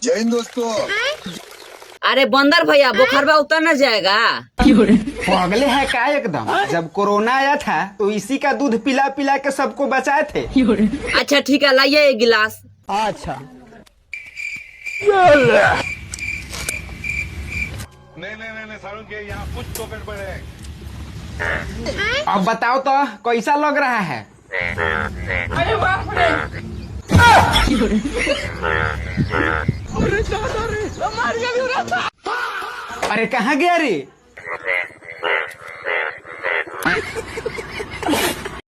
जय हिंद दोस्तों। अरे बंदर भैया बुखारवा उतर न जाएगा। पागले है क्या एकदम। जब कोरोना आया था तो इसी का दूध पिला पिला के सबको बचाए थे। अच्छा ठीक है, लाइए एक गिलास। अच्छा नहीं सारुण के यहाँ कुछ तो गड़बड़ है। अब बताओ तो कैसा लग रहा है। अरे बाप रे। अरे कहाँ गया रे।